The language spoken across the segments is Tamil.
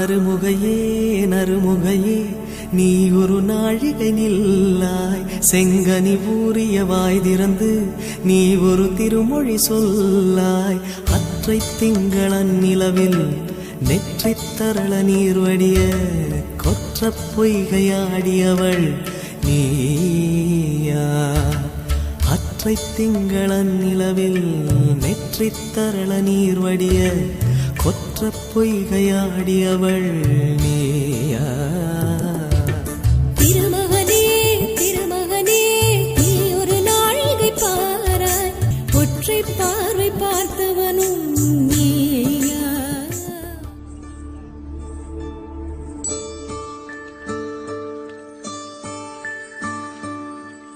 நறுமுகையே நறுமுகையே நீ ஒரு நாழிகை நில்லாய் செங்கனி ஊறிய வாய் திறந்து நீ ஒரு திருமொழி சொல்லாய் அற்றை திங்களன் நிலவில் நெற்றித் தரள நீர் வடிய கொற்ற பொய்கையாடியவள் நீயா அற்றை திங்களன் நிலவில் நெற்றித் தரள நீர் வடிய கொற்ற பொய்கையாடியவள் நீயா திருமகனே திருமகனே நீ ஒரு நாழிகை பாராய் ஒற்றை பார்வை பார்த்தவனும் நீயா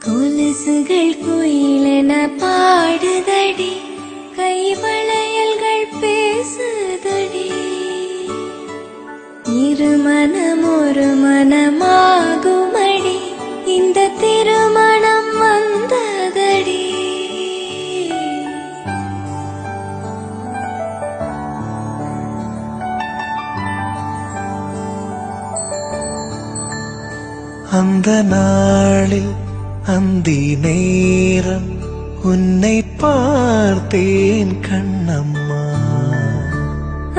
கொலுசுகள் குயிலென பாடுதடி கைவளையல்கள் பேசுதடி இருமனம் ஒரு மனமாகுமடி இந்த திருமணம் வந்ததடி அந்த நாளில் அந்தி நேரம் உன்னை பார்த்தேன் கண்ணம்மா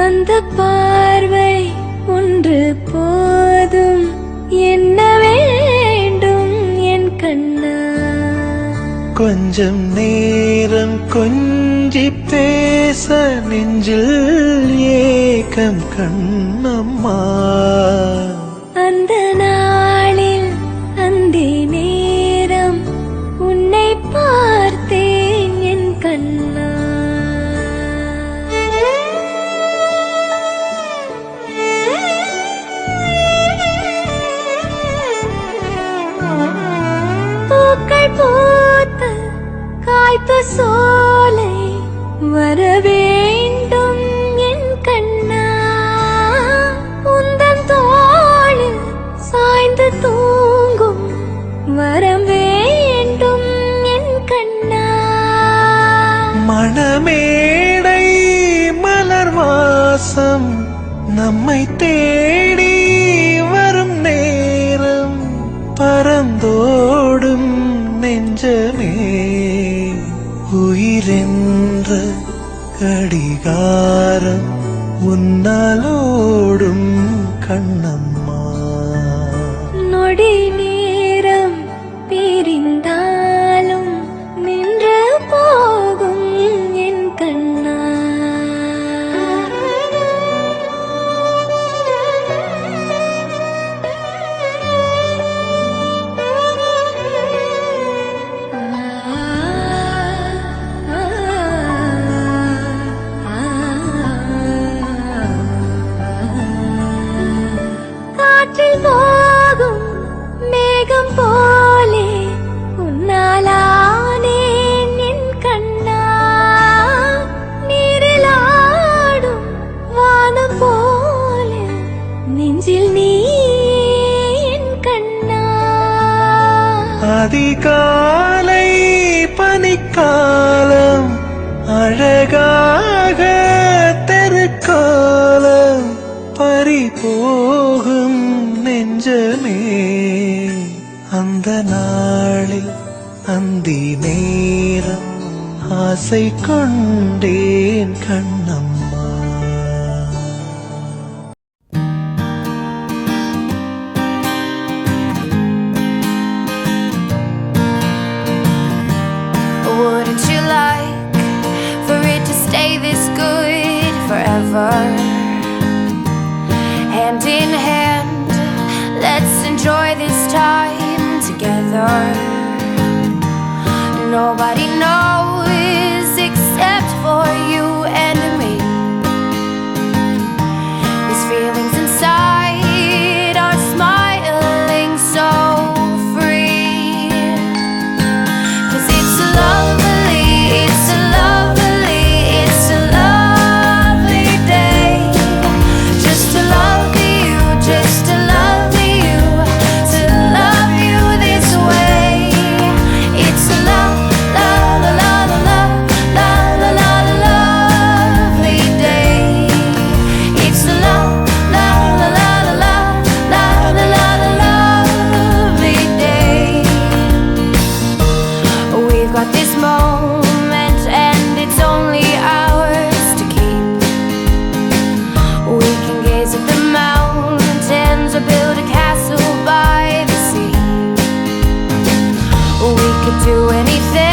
அந்த பார்வை ஒன்று போதும் என்ன வேண்டும் என் கண்ணா கொஞ்சம் நேரம் கொஞ்சி பேச நெஞ்சில் ஏக்கம் கண்ணம்மா அந்த நாளில் அந்தி நேரம் உன்னை பார்த்தேன் என் கண்ணா பூக்கள் பூத்த காய்த்த சோலை வர வேண்டும் என் கண்ணா உந்தன் தோளில் சாய்ந்து தூங்கும் வரம் வேண்டும் என் கண்ணா மணமேடை மலர் வாசம் நம்மை தேடி வரும் நேரம் பறந்தோடும் நெஞ்சமே உயிரென்ற கடிகாரம் உன்னாலோடும் கண்ணம்மா நொடி நேரம் பிரிந்தாலும் நின்று போகும் என் கண்ணா காற்றில் போகும் மேகம் போலே உன்னாலானேன் என் கண்ணா நீரில் ஆடும் வானம் போலே நெஞ்சில் நீ என் கண்ணா அதிகாலை பனிக்காலம் அழகாக தெருக்காலம் பறிபோகும் நெஞ்சமே அந்த நாளில் அந்தி நேரம் ஆசை கொண்டேன் Kannamma Wouldn't you like for it to stay this good forever? Hand in hand, let's enjoy this time together. Nobody knows except for you and me. These feelings inside are smiling so free. 'Cause it's a lovely, it's a lovely, it's a lovely day. Just to love you, just to love you, to love you this way. It's a love, love, love. anything.